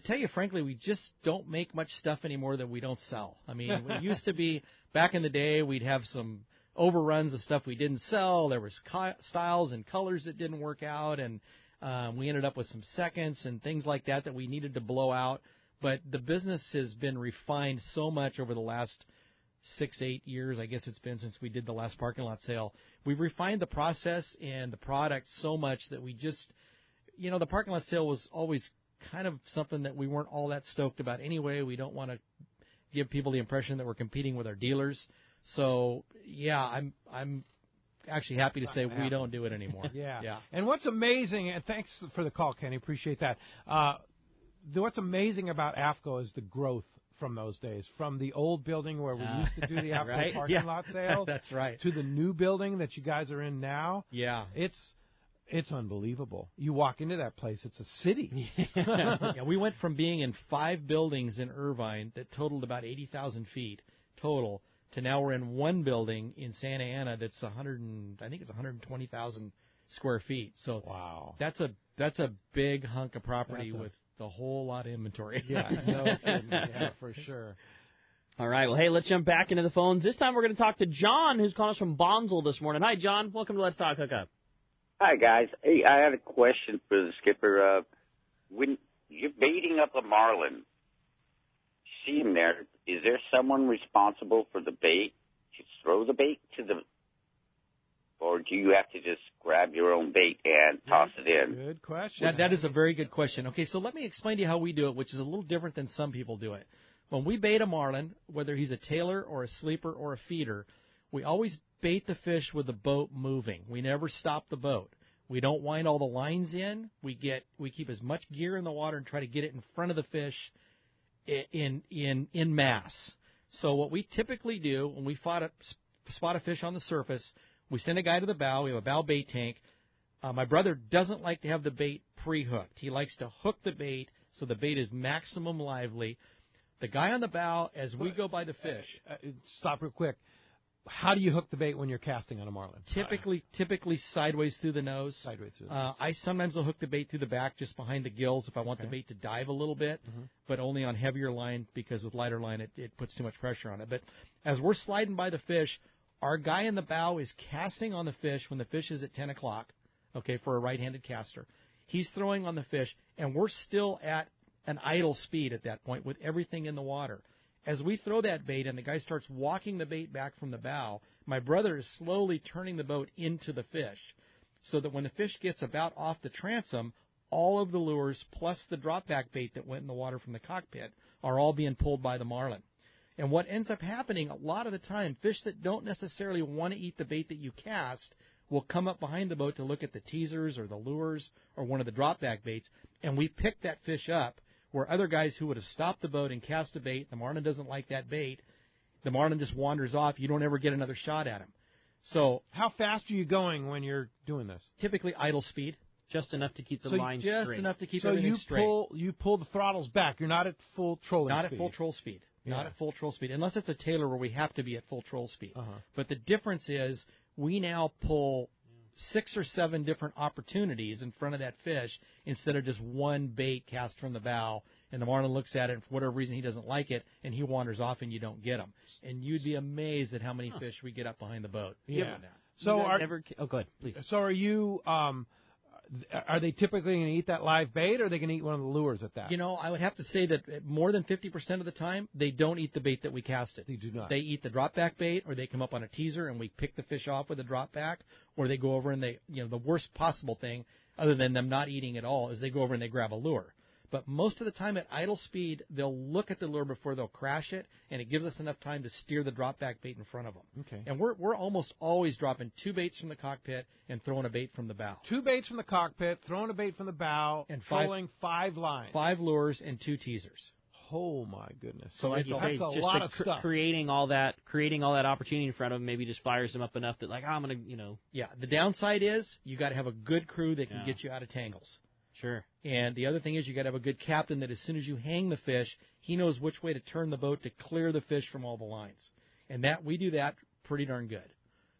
E: tell you frankly, we just don't make much stuff anymore that we don't sell. I mean, it used to be back in the day, we'd have some overruns of stuff we didn't sell. There was styles and colors that didn't work out, and we ended up with some seconds and things like that we needed to blow out. But the business has been refined so much over the last 6-8 years, I guess it's been since we did the last parking lot sale. We've refined the process and the product so much that we just, the parking lot sale was always kind of something that we weren't all that stoked about anyway. We don't want to give people the impression that we're competing with our dealers. So, yeah, I'm actually happy to say we don't do it anymore.
B: Yeah. And what's amazing, and thanks for the call, Kenny, appreciate that. What's amazing about Aftco is the growth from those days, from the old building where we used to do the Aftco parking lot sales.
E: That's right.
B: To the new building that you guys are in now.
E: Yeah.
B: It's unbelievable. You walk into that place, it's a city.
E: Yeah, we went from being in 5 buildings in Irvine that totaled about 80,000 feet total to now we're in 1 building in Santa Ana that's 120,000 square feet. So
B: wow,
E: that's a big hunk of property with a whole lot of inventory.
B: Yeah, no kidding. Yeah, for sure.
C: All right, well, hey, let's jump back into the phones. This time we're going to talk to John, who's calling us from Bonsall this morning. Hi, John. Welcome to Let's Talk Hookup.
V: Hi, guys. Hey, I had a question for the skipper. When you're baiting up a marlin, see him there, is there someone responsible for the bait to throw the bait to the, or do you have to just grab your own bait and toss it in?
B: Good question.
E: That is a very good question. Okay, so let me explain to you how we do it, which is a little different than some people do it. When we bait a marlin, whether he's a tailer or a sleeper or a feeder, we always bait the fish with the boat moving. We never stop the boat. We don't wind all the lines in. We keep as much gear in the water and try to get it in front of the fish in mass. So what we typically do when we spot a fish on the surface, we send a guy to the bow. We have a bow bait tank. My brother doesn't like to have the bait pre-hooked. He likes to hook the bait so the bait is maximum lively. The guy on the bow, as we go by the fish.
B: Stop real quick. How do you hook the bait when you're casting on a marlin?
E: Typically sideways through the nose.
B: Sideways through the nose.
E: I sometimes will hook the bait through the back, just behind the gills, if I want the bait to dive a little bit, but only on heavier line, because with lighter line it puts too much pressure on it. But as we're sliding by the fish, our guy in the bow is casting on the fish when the fish is at 10 o'clock, okay, for a right-handed caster. He's throwing on the fish, and we're still at an idle speed at that point with everything in the water. As we throw that bait and the guy starts walking the bait back from the bow, my brother is slowly turning the boat into the fish so that when the fish gets about off the transom, all of the lures plus the drop back bait that went in the water from the cockpit are all being pulled by the marlin. And what ends up happening a lot of the time, fish that don't necessarily want to eat the bait that you cast will come up behind the boat to look at the teasers or the lures or one of the drop back baits, and we pick that fish up. Where other guys who would have stopped the boat and cast a bait, the marlin doesn't like that bait, the marlin just wanders off. You don't ever get another shot at him. So
B: how fast are you going when you're doing this?
E: Typically idle speed.
C: Just enough to keep the line straight.
E: Just enough to keep everything straight.
B: So you pull the throttles back. You're not at full trolling speed.
E: Not at full troll speed. Not at full troll speed. Unless it's a tailer where we have to be at full troll speed. But the difference is we now pull 6 or 7 different opportunities in front of that fish instead of just one bait cast from the bow, and the marlin looks at it, and for whatever reason he doesn't like it, and he wanders off and you don't get him. And you'd be amazed at how many fish we get up behind the boat.
B: Yeah. So
C: go ahead, please.
B: So are you? Are they typically going to eat that live bait, or are they going to eat one of the lures at that?
E: You know, I would have to say that more than 50% of the time, they don't eat the bait that we casted.
B: They do not.
E: They eat the drop back bait, or they come up on a teaser and we pick the fish off with a drop back, or they go over and the worst possible thing, other than them not eating at all, is they go over and they grab a lure. But most of the time at idle speed, they'll look at the lure before they'll crash it, and it gives us enough time to steer the drop back bait in front of them.
B: Okay.
E: And we're almost always dropping 2 baits from the cockpit and throwing a bait from the bow.
B: 2 baits from the cockpit, throwing a bait from the bow, and trolling 5 lines.
E: 5 lures and 2 teasers.
B: Oh my goodness!
E: So
C: like you say,
B: that's a
C: just
B: lot of stuff.
C: Creating all that opportunity in front of them maybe just fires them up enough that I'm gonna
E: Yeah. The downside is you got to have a good crew that can get you out of tangles.
C: Sure.
E: And the other thing is you got to have a good captain that as soon as you hang the fish, he knows which way to turn the boat to clear the fish from all the lines. And that we do that pretty darn good.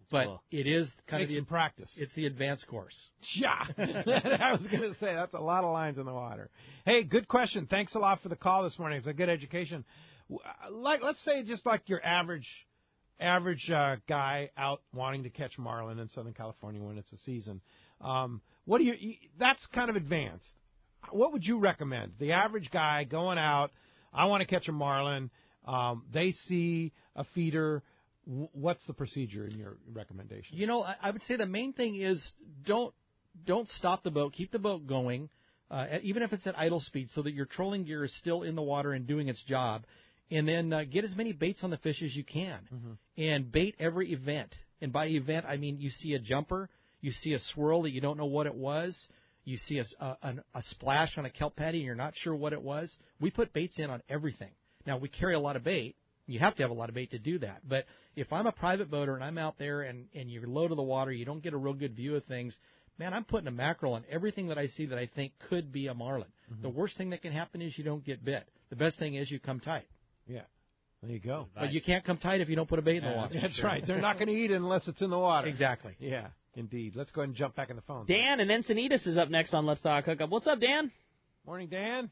E: But
B: cool.
E: It is kind
B: Takes
E: of
B: some practice.
E: It's the advanced course.
B: Yeah, I was going to say that's a lot of lines in the water. Hey, good question. Thanks a lot for the call this morning. It's a good education. Let's say just like your average guy out wanting to catch marlin in Southern California when it's a season. What do you? That's kind of advanced. What would you recommend? The average guy going out, I want to catch a marlin. They see a feeder. What's the procedure in your recommendation?
E: You know, I would say the main thing is don't stop the boat. Keep the boat going, even if it's at idle speed, so that your trolling gear is still in the water and doing its job. And then get as many baits on the fish as you can. Mm-hmm. And bait every event. And by event, I mean you see a jumper, you see a swirl that you don't know what it was, you see a splash on a kelp patty and you're not sure what it was. We put baits in on everything. Now, we carry a lot of bait. You have to have a lot of bait to do that. But if I'm a private boater and I'm out there and you're low to the water, you don't get a real good view of things, man, I'm putting a mackerel on everything that I see that I think could be a marlin. Mm-hmm. The worst thing that can happen is you don't get bit. The best thing is you come tight.
B: Yeah. There you go.
E: But you can't come tight if you don't put a bait in the water.
B: That's right. They're not going to eat it unless it's in the water.
E: Exactly.
B: Yeah, indeed. Let's go ahead and jump back in the phone.
C: Dan and Encinitas is up next on Let's Talk Hookup. What's up, Dan?
B: Morning, Dan.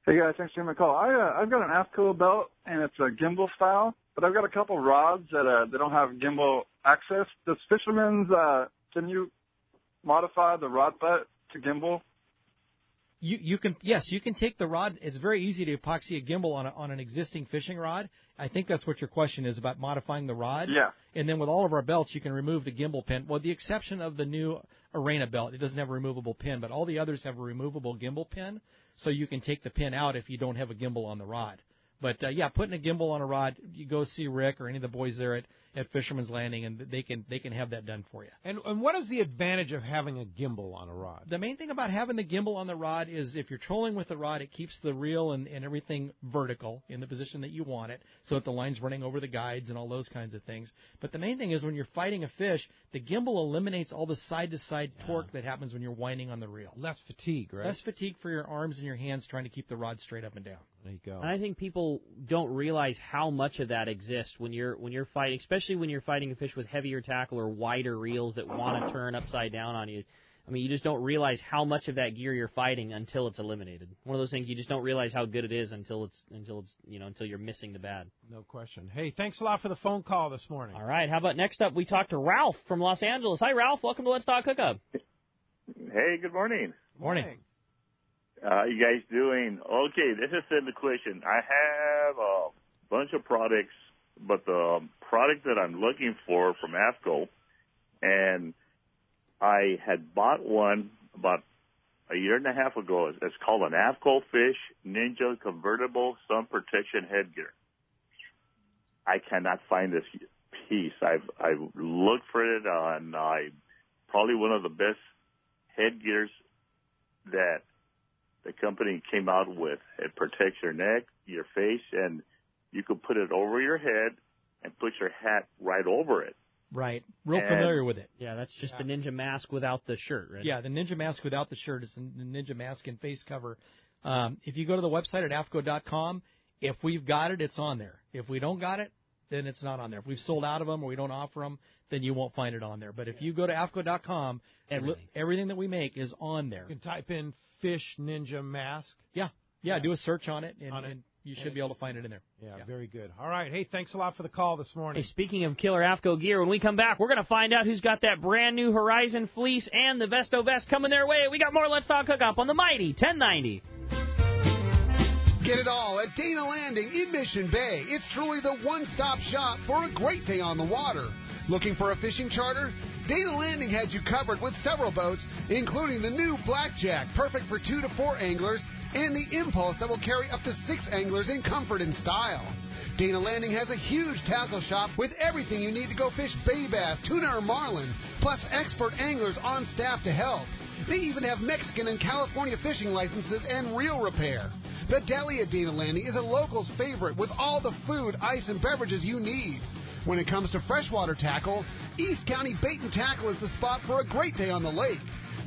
A: Hey, guys. Thanks for taking my call. I've got an Aftco belt, and it's a gimbal style, but I've got a couple rods that don't have gimbal access. Does Fisherman's, can you modify the rod butt to gimbal?
E: You can take the rod. It's very easy to epoxy a gimbal on an existing fishing rod. I think that's what your question is about, modifying the rod.
A: Yeah.
E: And then with all of our belts, you can remove the gimbal pin. Well, the exception of the new Arena belt, it doesn't have a removable pin, but all the others have a removable gimbal pin, so you can take the pin out if you don't have a gimbal on the rod. But putting a gimbal on a rod, you go see Rick or any of the boys there at Fisherman's Landing, and they can have that done for you.
B: And what is the advantage of having a gimbal on a rod?
E: The main thing about having the gimbal on the rod is if you're trolling with the rod, it keeps the reel and everything vertical in the position that you want it, so that the line's running over the guides and all those kinds of things. But the main thing is when you're fighting a fish, the gimbal eliminates all the side-to-side torque that happens when you're winding on the reel.
B: Less fatigue, right?
E: Less fatigue for your arms and your hands trying to keep the rod straight up and down.
B: There you go.
C: And I think people don't realize how much of that exists when you're fighting, especially when you're fighting a fish with heavier tackle or wider reels that want to turn upside down on you. I mean, you just don't realize how much of that gear you're fighting until it's eliminated. One of those things you just don't realize how good it is until you're missing the bad.
B: No question. Hey, thanks a lot for the phone call this morning.
C: All right, how about next up we talk to Ralph from Los Angeles. Hi, Ralph. Welcome to Let's Talk Hookup.
D: Hey, good morning.
B: Morning.
D: How you guys doing? Okay, this is the question. I have a bunch of products, but the product that I'm looking for from Aftco, and I had bought one about a year and a half ago. It's called an Aftco Fish Ninja Convertible Sun Protection Headgear. I cannot find this piece. I've looked for it on probably one of the best headgears that the company came out with. It protects your neck, your face, and you can put it over your head and put your hat right over it.
E: Right. Real familiar with it.
C: Yeah, that's just the Ninja mask without the shirt, right?
E: Yeah, the Ninja mask without the shirt is the Ninja mask and face cover. If you go to the website at aftco.com, if we've got it, it's on there. If we don't got it, then it's not on there. If we've sold out of them or we don't offer them, then you won't find it on there. But if you go to aftco.com, everything that we make is on there.
B: You can type in Fish Ninja Mask.
E: Yeah, do a search on it. And you should be able to find it in there.
B: Yeah, very good. All right. Hey, thanks a lot for the call this morning.
C: Hey, speaking of killer Aftco gear, when we come back, we're going to find out who's got that brand new Horizon fleece and the Vesto vest coming their way. We got more Let's Talk Hookup on the mighty 1090.
J: Get it all at Dana Landing in Mission Bay. It's truly the one-stop shop for a great day on the water. Looking for a fishing charter? Dana Landing had you covered with several boats, including the new Blackjack, perfect for 2 to 4 anglers, and the Impulse that will carry up to 6 anglers in comfort and style. Dana Landing has a huge tackle shop with everything you need to go fish bay bass, tuna, or marlin, plus expert anglers on staff to help. They even have Mexican and California fishing licenses and reel repair. The deli at Dana Landing is a local's favorite with all the food, ice, and beverages you need. When it comes to freshwater tackle, East County Bait and Tackle is the spot for a great day on the lake.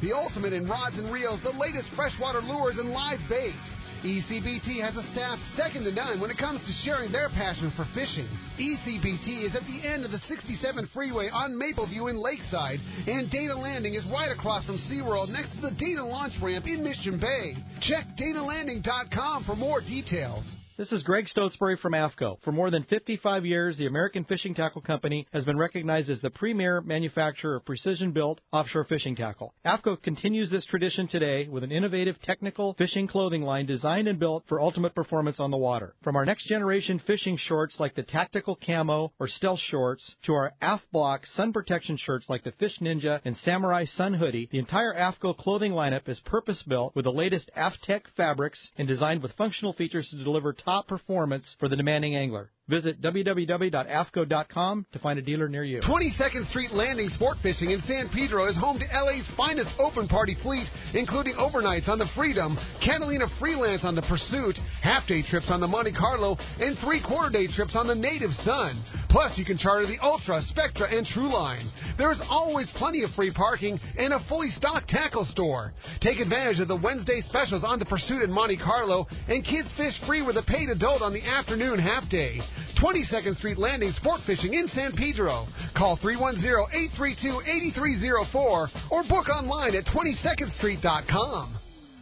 J: The ultimate in rods and reels, the latest freshwater lures, and live bait. ECBT has a staff second to none when it comes to sharing their passion for fishing. ECBT is at the end of the 67 freeway on Mapleview in Lakeside, and Dana Landing is right across from SeaWorld next to the Dana Launch Ramp in Mission Bay. Check DanaLanding.com for more details.
E: This is Greg Stotesbury from Aftco. For more than 55 years, the American Fishing Tackle Company has been recognized as the premier manufacturer of precision-built offshore fishing tackle. Aftco continues this tradition today with an innovative technical fishing clothing line designed and built for ultimate performance on the water. From our next-generation fishing shorts like the Tactical Camo or Stealth Shorts to our Aft Block sun protection shirts like the Fish Ninja and Samurai Sun Hoodie, the entire Aftco clothing lineup is purpose-built with the latest Aftec fabrics and designed with functional features to deliver top performance for the demanding angler. Visit www.aftco.com to find a dealer near you.
J: 22nd Street Landing Sport Fishing in San Pedro is home to LA's finest open party fleet, including overnights on the Freedom, Catalina Freelance on the Pursuit, half-day trips on the Monte Carlo, and 3/4-day trips on the Native Sun. Plus, you can charter the Ultra, Spectra, and True Line. There's always plenty of free parking and a fully stocked tackle store. Take advantage of the Wednesday specials on the Pursuit and Monte Carlo, and kids fish free with a paid adult on the afternoon half-day. 22nd Street Landing Sport Fishing in San Pedro. Call 310-832-8304 or book online at 22ndstreet.com.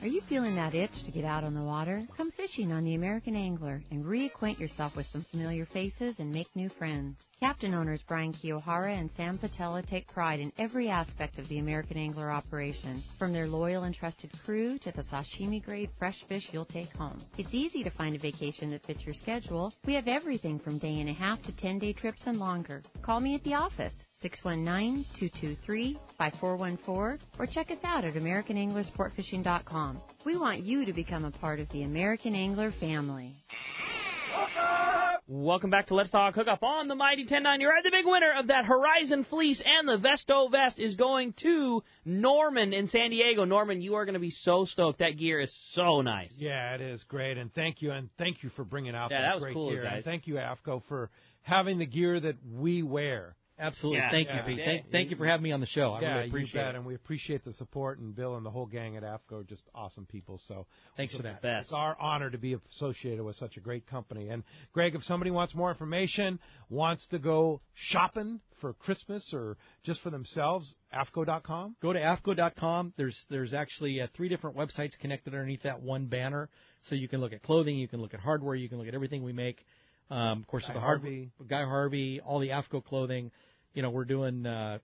F: Are you feeling that itch to get out on the water? Come fishing on the American Angler and reacquaint yourself with some familiar faces and make new friends. Captain owners Brian Kiyohara and Sam Patella take pride in every aspect of the American Angler operation, from their loyal and trusted crew to the sashimi-grade fresh fish you'll take home. It's easy to find a vacation that fits your schedule. We have everything from day and a half to 10-day trips and longer. Call me at the office, 619-223-5414, or check us out at AmericanAnglerSportFishing.com. We want you to become a part of the American Angler family.
C: Welcome back to Let's Talk Hookup on the Mighty 1090. You're right, the big winner of that Horizon fleece and the Vesto vest is going to Norman in San Diego. Norman, you are going to be so stoked. That gear is so nice.
B: Yeah, it is great, and thank you for bringing out
C: that was
B: great
C: cool,
B: gear.
C: guys.
B: And thank you, Aftco, for having the gear that we wear.
E: Absolutely. Thank you, Pete. Thank you for having me on the show. I really appreciate it.
B: And we appreciate the support, and Bill and the whole gang at Aftco are just awesome people. So
E: thanks for that.
B: It's our honor to be associated with such a great company. And, Greg, if somebody wants more information, wants to go shopping for Christmas or just for themselves, Aftco.com?
E: Go to Aftco.com. There's actually 3 different websites connected underneath that one banner. So you can look at clothing, you can look at hardware, you can look at everything we make. Of course, Guy Harvey, all the Aftco clothing. You know, we're doing 2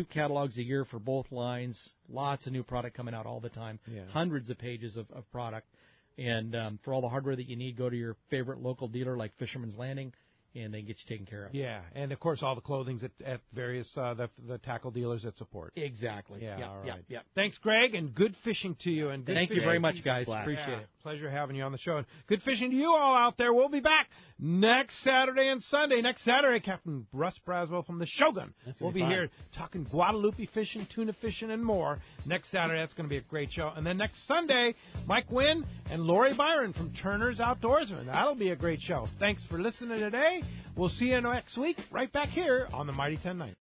E: catalogs a year for both lines. Lots of new product coming out all the time.
B: Yeah.
E: Hundreds of pages of product. And for all the hardware that you need, go to your favorite local dealer like Fisherman's Landing, and they get you taken care of.
B: Yeah, and of course all the clothing's at various the tackle dealers that support.
E: Exactly.
B: Yeah. All right.
E: Yeah.
B: Thanks, Greg, and good fishing to you. And
E: thank you very much, guys. Appreciate it.
B: Pleasure having you on the show. And good fishing to you all out there. We'll be back next Saturday and Sunday. Next Saturday, Captain Russ Braswell from the Shogun will be here talking Guadalupe fishing, tuna fishing, and more. Next Saturday, that's going to be a great show. And then next Sunday, Mike Wynn and Lori Byron from Turner's Outdoorsman. That'll be a great show. Thanks for listening today. We'll see you next week right back here on the Mighty 1090.